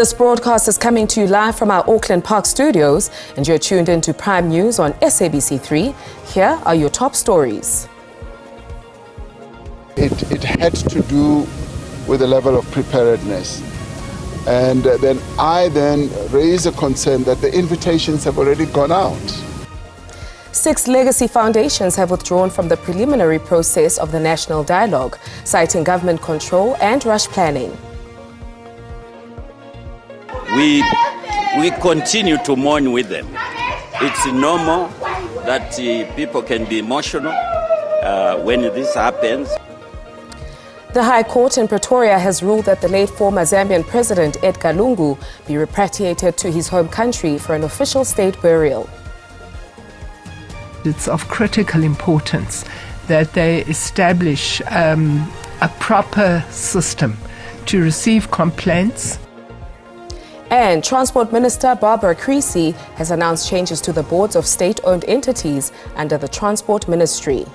This broadcast is coming to you live from our Auckland Park studios, and you're tuned into Prime News on SABC 3. Here are your top stories. It had to do with the level of preparedness. And then I raised a concern that the invitations have already gone out. 6 legacy foundations have withdrawn from the preliminary process of the national dialogue, citing government control and rush planning. We continue to mourn with them. It's normal that people can be emotional when this happens. The High Court in Pretoria has ruled that the late former Zambian President Edgar Lungu be repatriated to his home country for an official state burial. It's of critical importance that they establish a proper system to receive complaints. And Transport Minister Barbara Creasy has announced changes to the boards of state-owned entities under the Transport Ministry.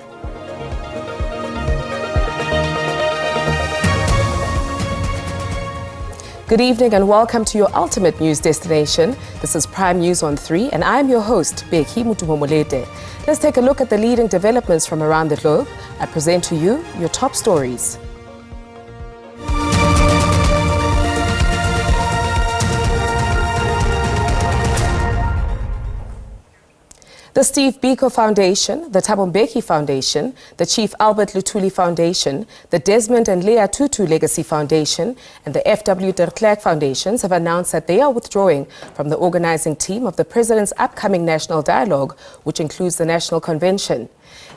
Good evening and welcome to your ultimate news destination. This is Prime News on 3 and I'm your host, Beki Mutumomolete. Let's take a look at the leading developments from around the globe. I present to you your top stories. The Steve Biko Foundation, the Thabo Mbeki Foundation, the Chief Albert Luthuli Foundation, the Desmond and Leah Tutu Legacy Foundation, and the F.W. de Klerk Foundations have announced that they are withdrawing from the organizing team of the President's upcoming national dialogue, which includes the National Convention.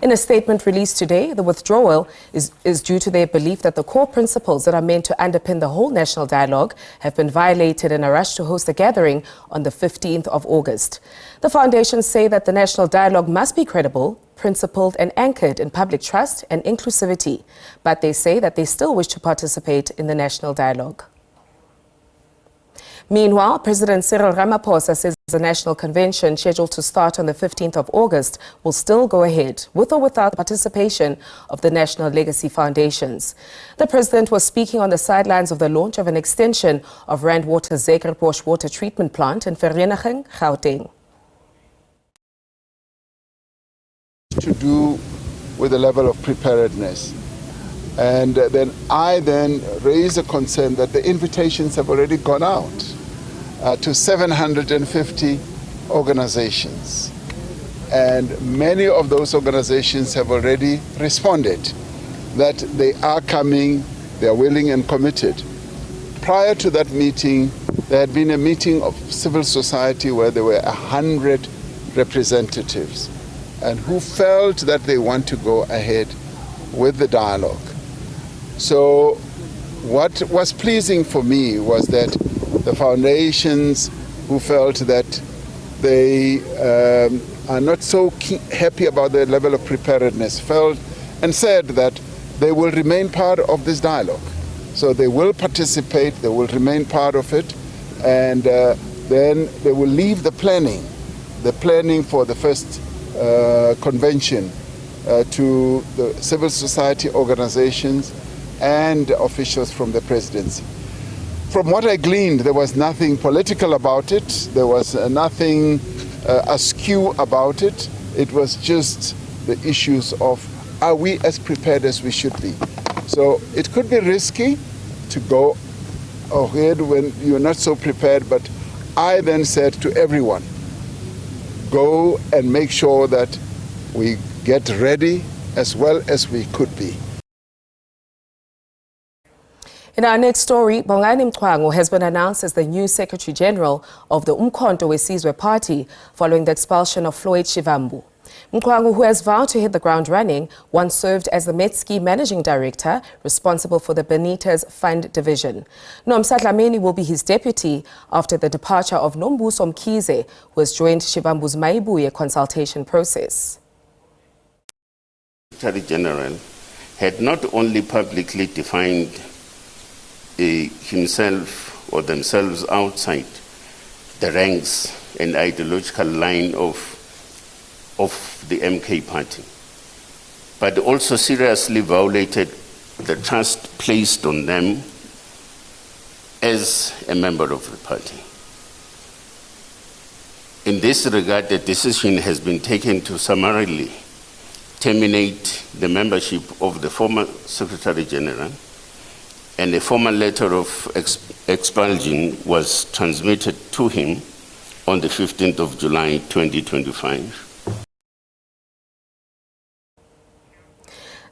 In a statement released today, the withdrawal is due to their belief that the core principles that are meant to underpin the whole national dialogue have been violated in a rush to host the gathering on the 15th of August. The foundations say that the national dialogue must be credible, principled and anchored in public trust and inclusivity, but they say that they still wish to participate in the national dialogue. Meanwhile, President Cyril Ramaphosa says the National Convention, scheduled to start on the 15th of August, will still go ahead, with or without the participation of the National Legacy Foundations. The President was speaking on the sidelines of the launch of an extension of Rand Water's Zekerbosch water treatment plant in Vereeniging, Gauteng. To do with the level of preparedness. And then I raised a concern that the invitations have already gone out to 750 organizations. And many of those organizations have already responded that they are coming, they are willing and committed. Prior to that meeting, there had been a meeting of civil society where there were 100 representatives and who felt that they want to go ahead with the dialogue. So what was pleasing for me was that the foundations who felt that they are not so happy about the level of preparedness felt and said that they will remain part of this dialogue. So they will participate, they will remain part of it, and then they will leave the planning for the first convention to the civil society organizations and officials from the presidency. From what I gleaned, there was nothing political about it. There was nothing askew about it. It was just the issues of, are we as prepared as we should be? So it could be risky to go ahead when you're not so prepared, but I then said to everyone, go and make sure that we get ready as well as we could be. In our next story, Bongani Mqwangu has been announced as the new Secretary General of the Umkhonto weSizwe Party following the expulsion of Floyd Shivambu. Mqwangu, who has vowed to hit the ground running, once served as the Metski Managing Director responsible for the Benitez Fund Division. Nomsa Dlamini will be his deputy after the departure of Nombuso Mkhize, who has joined Shivambu's Maibuye consultation process. The Secretary General had not only publicly defined himself or themselves outside the ranks and ideological line of the MK party, but also seriously violated the trust placed on them as a member of the party. In this regard, the decision has been taken to summarily terminate the membership of the former Secretary General, and a formal letter of expulsion was transmitted to him on the 15th of July 2025.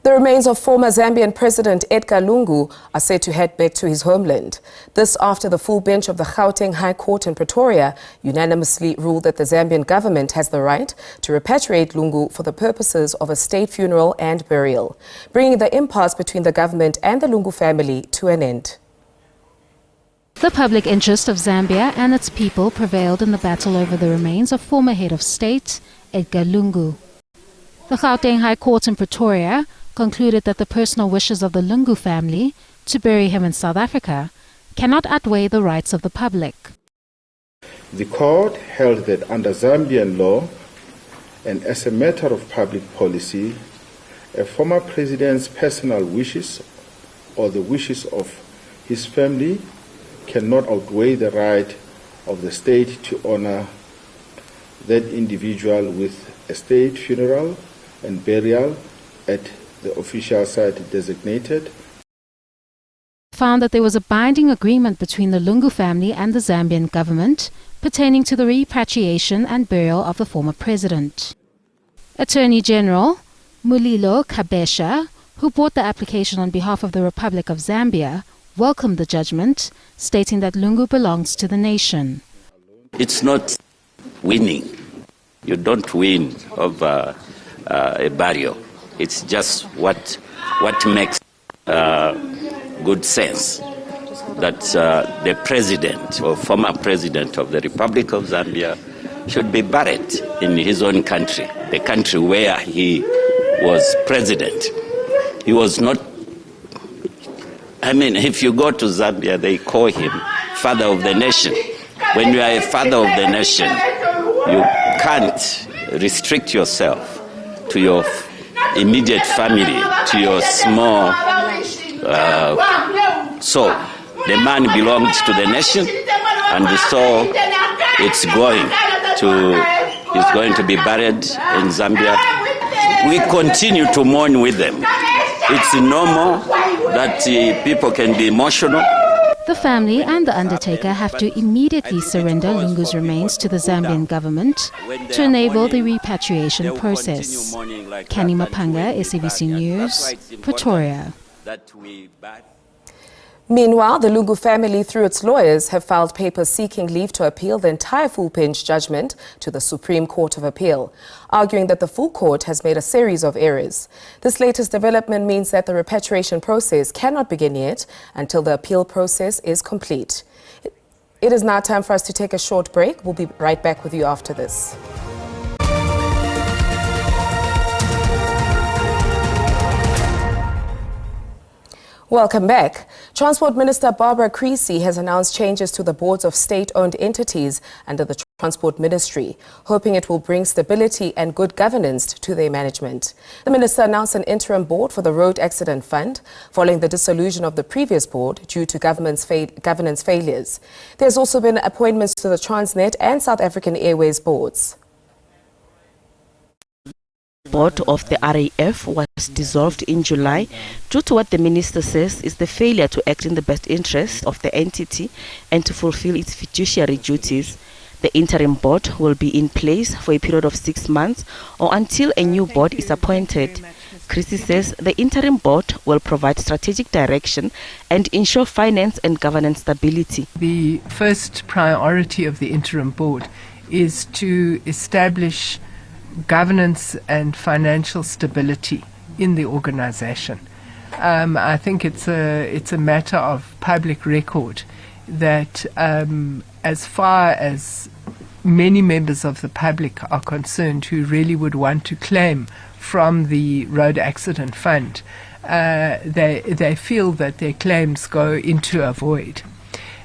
The remains of former Zambian President Edgar Lungu are said to head back to his homeland. This after the full bench of the Gauteng High Court in Pretoria unanimously ruled that the Zambian government has the right to repatriate Lungu for the purposes of a state funeral and burial, bringing the impasse between the government and the Lungu family to an end. The public interest of Zambia and its people prevailed in the battle over the remains of former head of state Edgar Lungu. The Gauteng High Court in Pretoria concluded that the personal wishes of the Lungu family to bury him in South Africa cannot outweigh the rights of the public. The court held that under Zambian law and as a matter of public policy, a former president's personal wishes or the wishes of his family cannot outweigh the right of the state to honor that individual with a state funeral and burial at the official site designated. Found that there was a binding agreement between the Lungu family and the Zambian government pertaining to the repatriation and burial of the former president. Attorney General Mulilo Kabesha, who brought the application on behalf of the Republic of Zambia, welcomed the judgment, stating that Lungu belongs to the nation. It's not winning. You don't win over a burial. It's just what makes good sense, that the president or former president of the Republic of Zambia should be buried in his own country, the country where he was president. He was not, I mean, if you go to Zambia, they call him father of the nation. When you are a father of the nation, you can't restrict yourself to your immediate family, to your small. So the man belongs to the nation, and so it's going to be buried in Zambia. We continue to mourn with them. It's normal that people can be emotional. The family and the undertaker have to immediately surrender Lungu's remains to the Zambian government to enable the repatriation process. Kenny Mapanga, SABC News, Pretoria. Meanwhile, the Lungu family, through its lawyers, have filed papers seeking leave to appeal the entire full bench judgment to the Supreme Court of Appeal, arguing that the full court has made a series of errors. This latest development means that the repatriation process cannot begin yet until the appeal process is complete. It is now time for us to take a short break. We'll be right back with you after this. Welcome back. Transport Minister Barbara Creecy has announced changes to the boards of state-owned entities under the Transport Ministry, hoping it will bring stability and good governance to their management. The minister announced an interim board for the Road Accident Fund, following the dissolution of the previous board due to governance failures. There's also been appointments to the Transnet and South African Airways boards. Board of the RAF was dissolved in July due to what the minister says is the failure to act in the best interest of the entity and to fulfill its fiduciary duties. The interim board will be in place for a period of 6 months or until a new board is appointed. Creecy says the interim board will provide strategic direction and ensure finance and governance stability. The first priority of the interim board is to establish governance and financial stability in the organization. I think it's a matter of public record that as far as many members of the public are concerned who really would want to claim from the Road Accident Fund, they feel that their claims go into a void.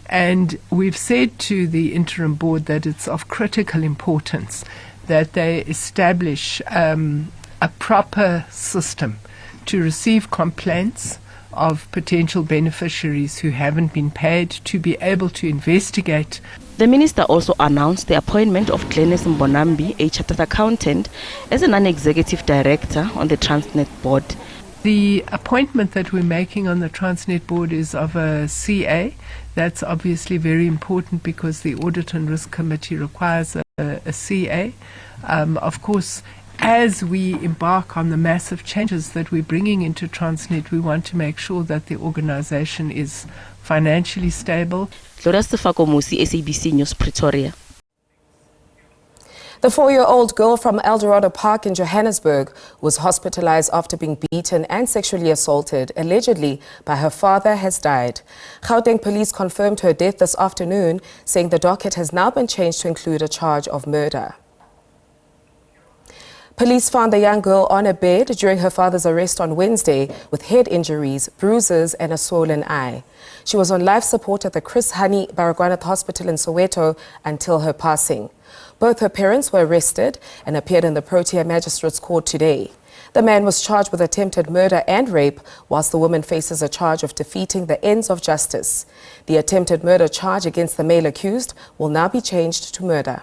And we've said to the interim board that it's of critical importance that they establish a proper system to receive complaints of potential beneficiaries who haven't been paid to be able to investigate. The minister also announced the appointment of Glenys Mbonambi, a chartered accountant, as a non-executive director on the Transnet board. The appointment that we're making on the Transnet board is of a CA. That's obviously very important because the Audit and Risk Committee requires a CA. Of course, as we embark on the massive changes that we're bringing into Transnet, we want to make sure that the organization is financially stable. Gloria Stefakomusi, SABC News, Pretoria. The 4-year-old girl from Eldorado Park in Johannesburg was hospitalized after being beaten and sexually assaulted, allegedly by her father, has died. Gauteng police confirmed her death this afternoon, saying the docket has now been changed to include a charge of murder. Police found the young girl on a bed during her father's arrest on Wednesday with head injuries, bruises and a swollen eye. She was on life support at the Chris Hani Baragwanath Hospital in Soweto until her passing. Both her parents were arrested and appeared in the Protea Magistrates Court today. The man was charged with attempted murder and rape, whilst the woman faces a charge of defeating the ends of justice. The attempted murder charge against the male accused will now be changed to murder.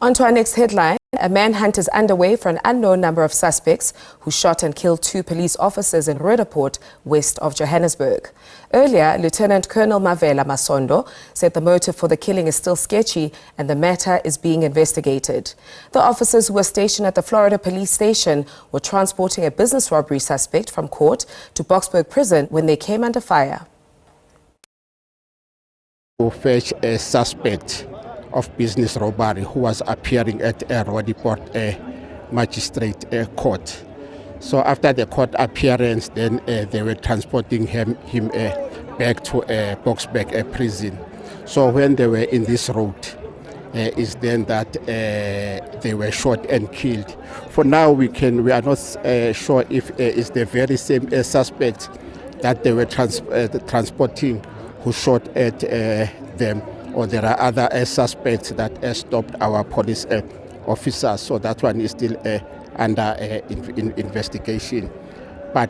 On to our next headline. A manhunt is underway for an unknown number of suspects who shot and killed 2 police officers in Roodepoort, west of Johannesburg. Earlier, Lieutenant Colonel Mavela Masondo said the motive for the killing is still sketchy and the matter is being investigated. The officers who were stationed at the Florida police station were transporting a business robbery suspect from court to Boksburg prison when they came under fire. To fetch a suspect of business robbery who was appearing at a Roodepoort magistrate court. So after the court appearance, then they were transporting him back to Boksburg prison. So when they were in this road, is then that they were shot and killed. For now, we are not sure if it's the very same suspect that they were transporting who shot at them, or there are other suspects that stopped our police officers. So that one is still under investigation. But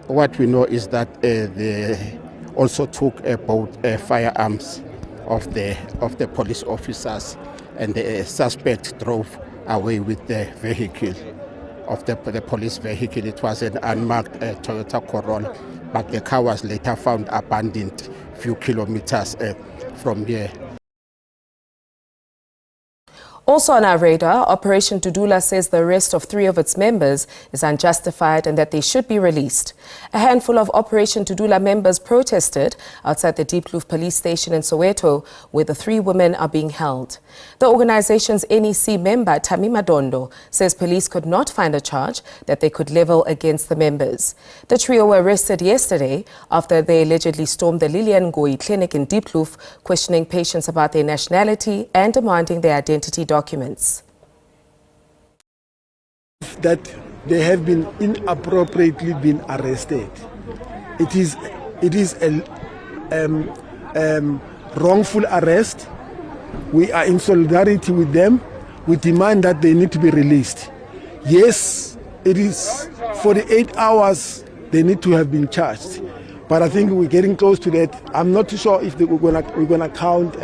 what we know is that they also took both firearms of the police officers, and the suspect drove away with the vehicle of the police vehicle. It was an unmarked Toyota Corolla, but the car was later found abandoned a few kilometers from here. Also on our radar, Operation Dudula says the arrest of 3 of its members is unjustified and that they should be released. A handful of Operation Dudula members protested outside the Diepkloof police station in Soweto, where the 3 women are being held. The organization's NEC member, Tami Madondo, says police could not find a charge that they could level against the members. The trio were arrested yesterday after they allegedly stormed the Lilian Ngoyi clinic in Diepkloof, questioning patients about their nationality and demanding their identity documents. That they have been inappropriately been arrested. It is a wrongful arrest. We are in solidarity with them. We demand that they need to be released. Yes, it is 48 hours they need to have been charged, but I think we're getting close to that. I'm not too sure if we're gonna count.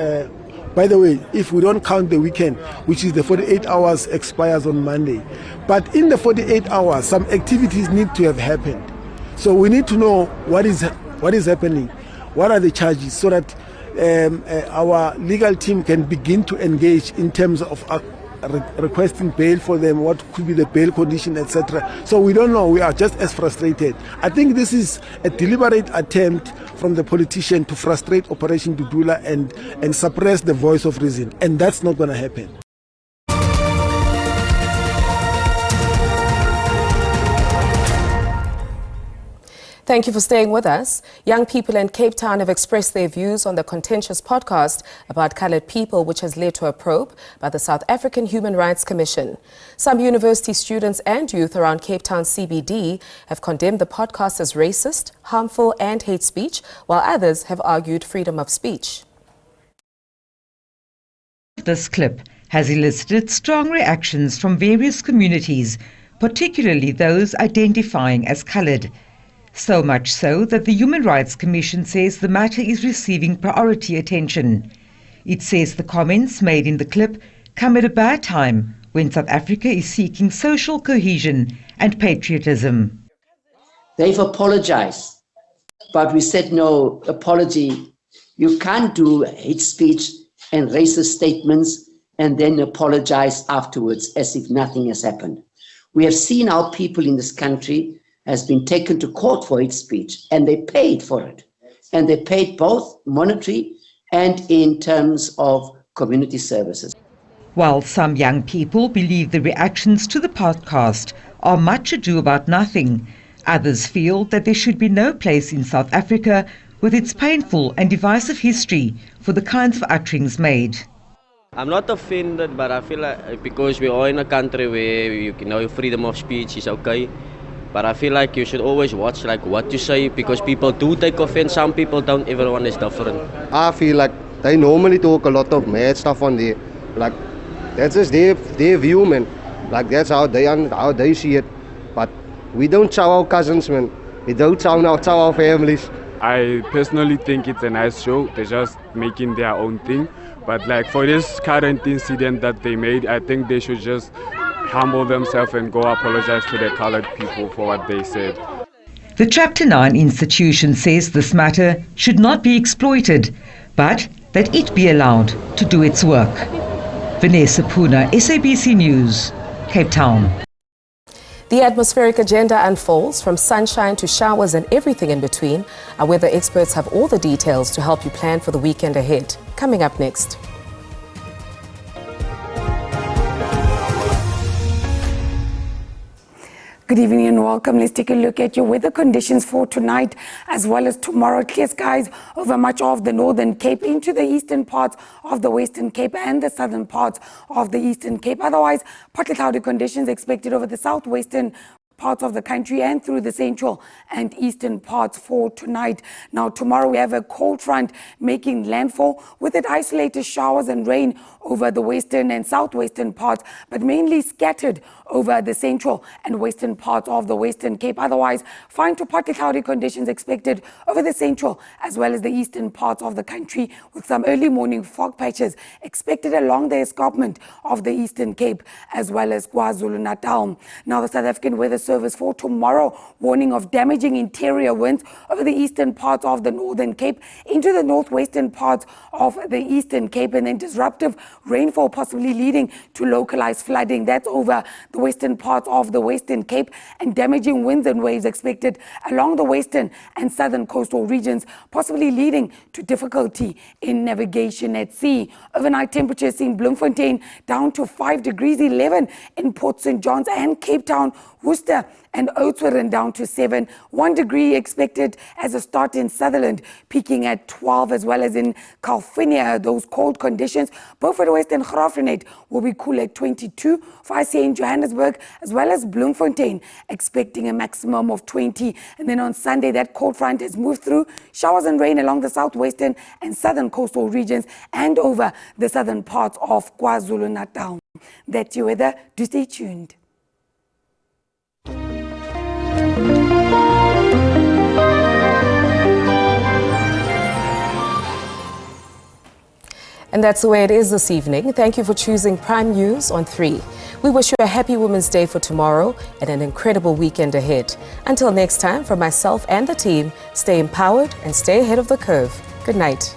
By the way, if we don't count the weekend, which is the 48 hours expires on Monday. But in the 48 hours, some activities need to have happened. So we need to know what is happening, what are the charges, so that our legal team can begin to engage in terms of requesting bail for them, what could be the bail condition, etc. So we don't know, we are just as frustrated. I think this is a deliberate attempt from the politician to frustrate Operation Dudula and suppress the voice of reason, and that's not going to happen. Thank you for staying with us. Young people in Cape Town have expressed their views on the Contentious podcast about coloured people, which has led to a probe by the South African Human Rights Commission. Some university students and youth around Cape Town CBD have condemned the podcast as racist, harmful and hate speech, while others have argued freedom of speech. This clip has elicited strong reactions from various communities, particularly those identifying as coloured. So much so that the Human Rights Commission says the matter is receiving priority attention. It says the comments made in the clip come at a bad time when South Africa is seeking social cohesion and patriotism. They've apologized, but we said no apology. You can't do hate speech and racist statements and then apologize afterwards as if nothing has happened. We have seen our people in this country has been taken to court for hate speech, and they paid for it. And they paid both monetary and in terms of community services. While some young people believe the reactions to the podcast are much ado about nothing, others feel that there should be no place in South Africa with its painful and divisive history for the kinds of utterings made. I'm not offended, but I feel like because we are in a country where you know freedom of speech is okay, but I feel like you should always watch like what you say, because people do take offense. Some people don't. Everyone is different. I feel like they normally talk a lot of mad stuff on there, like that's just their view, man. Like that's how they see it. But we don't chow our cousins, man. We don't chow our families. I personally think it's a nice show. They're just making their own thing. But like for this current incident that they made, I think they should just humble themselves and go apologize to the colored people for what they said. The Chapter 9 institution says this matter should not be exploited, but that it be allowed to do its work. Vanessa Puna, SABC News, Cape Town. The atmospheric agenda unfolds from sunshine to showers and everything in between. Our weather experts have all the details to help you plan for the weekend ahead. Coming up next. Good evening and welcome. Let's take a look at your weather conditions for tonight as well as tomorrow. Clear skies over much of the Northern Cape into the eastern parts of the Western Cape and the southern parts of the Eastern Cape. Otherwise, partly cloudy conditions expected over the southwestern parts of the country and through the central and eastern parts for tonight. Now, tomorrow we have a cold front making landfall with it isolated showers and rain over the western and southwestern parts, but mainly scattered over the central and western parts of the Western Cape. Otherwise, fine to partly cloudy conditions expected over the central as well as the eastern parts of the country, with some early morning fog patches expected along the escarpment of the Eastern Cape as well as KwaZulu-Natal. Now, the South African Weather Service for tomorrow, warning of damaging interior winds over the eastern parts of the Northern Cape into the northwestern parts of the Eastern Cape, and then disruptive rainfall possibly leading to localized flooding. That's over the western parts of the Western Cape, and damaging winds and waves expected along the western and southern coastal regions, possibly leading to difficulty in navigation at sea. Overnight temperatures seeing Bloemfontein down to 5 degrees, 11 in Port St. John's and Cape Town, Worcester and Oudtshoorn down to 7. 1 degree expected as a start in Sutherland, peaking at 12, as well as in Calvinia. Those cold conditions, both at West and Graafrenet, will be cool at 22. For IC in Johannesburg, as well as Bloemfontein, expecting a maximum of 20. And then on Sunday, that cold front has moved through. Showers and rain along the southwestern and southern coastal regions and over the southern parts of KwaZulu-Natal. That's your weather. Do stay tuned. And that's the way it is this evening. Thank you for choosing Prime News on 3. We wish you a happy Women's Day for tomorrow and an incredible weekend ahead. Until next time, from myself and the team, stay empowered and stay ahead of the curve. Good night.